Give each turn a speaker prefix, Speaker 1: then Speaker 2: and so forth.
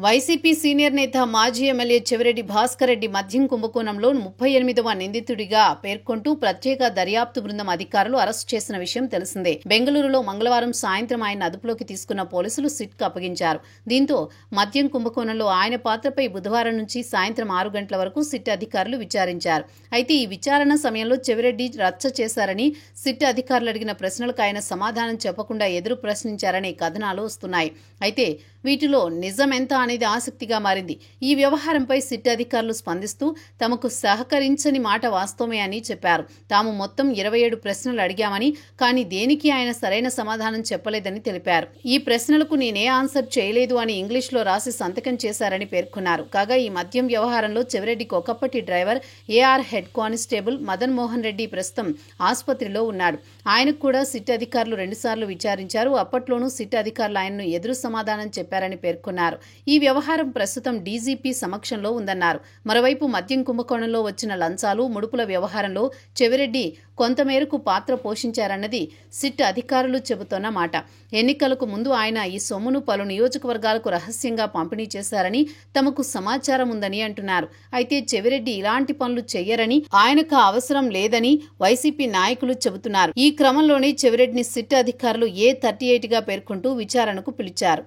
Speaker 1: YCP senior నేత మాజీ MLA Chevireddy Bhaskar Reddy మద్యం కుంభకోణంలో 38వ నిందితుడిగా పేర్కొంటూ ప్రత్యేక దర్యాప్తు బృందం అధికారులు అరెస్టు చేసిన విషయం తెలిసిందే. బెంగళూరులో మంగళవారం సాయంత్రం ఆయన అదుపులోకి తీసుకున్న పోలీసులు సిట్కు అప్పగించారు. దీంతో మద్యం కుంభకోణంలో ఆయన పాత్రపై బుధవారం నుంచి సాయంత్రం 6 గంటల వరకు సిట్ అధికారులు విచారించారు. అయితే ఈ విచారణ సమయంలో చెవిరెడ్డి రచ్చ చేశారని, సిట్ అధికారులు అడిగిన ప్రశ్నలకు ఆయన సమాధానం చెప్పకుండా ఎదురు ప్రశ్నించారనే కథనాలు వస్తున్నాయి. అయితే వీటిలో నిజమెంత అనేది ఆసక్తిగా మారింది. ఈ వ్యవహారంపై సిట్ అధికారులు స్పందిస్తూ తమకు సహకరించని మాట వాస్తవమే అని చెప్పారు. తాము మొత్తం 27 ప్రశ్నలు అడిగామని, కానీ దేనికి ఆయన సరైన సమాధానం చెప్పలేదని తెలిపారు. ఈ ప్రశ్నలకు నేనే ఆన్సర్ చేయలేదు అని ఇంగ్లీష్లో రాసి సంతకం చేశారని పేర్కొన్నారు. కాగా ఈ మద్యం వ్యవహారంలో చెవిరెడ్డికి ఒకప్పటి driver AR head constable Madan Mohan Reddy ప్రస్తుతం ఆసుపత్రిలో ఉన్నాడు. ఆయనకు కూడా సిట్ అధికారులు 2 సార్లు విచారించారు. అప్పట్లోనూ సిట్ అధికారులు ఆయన్ను ఎదురు సమాధానం చెప్పారని పేర్కొన్నారు. ఈ వ్యవహారం ప్రస్తుతం డీజీపీ సమక్షంలో ఉందన్నారు. మరోవైపు మద్యం కుంభకోణంలో వచ్చిన లంచాలు, ముడుపుల వ్యవహారంలో చెవిరెడ్డి కొంతమేరకు పాత్ర పోషించారన్నది సిట్ అధికారులు చెబుతున్న మాట. ఎన్నికలకు ముందు ఆయన ఈ సొమ్మును పలు నియోజకవర్గాలకు రహస్యంగా పంపిణీ చేశారని తమకు సమాచారం ఉందని అంటున్నారు. అయితే చెవిరెడ్డి ఇలాంటి పనులు చెయ్యరని, ఆయనకు అవసరం లేదని వైసీపీ నాయకులు చెబుతున్నారు. ఈ క్రమంలోనే చెవిరెడ్డిని సిట్ అధికారులు A38గా పేర్కొంటూ విచారణకు పిలిచారు.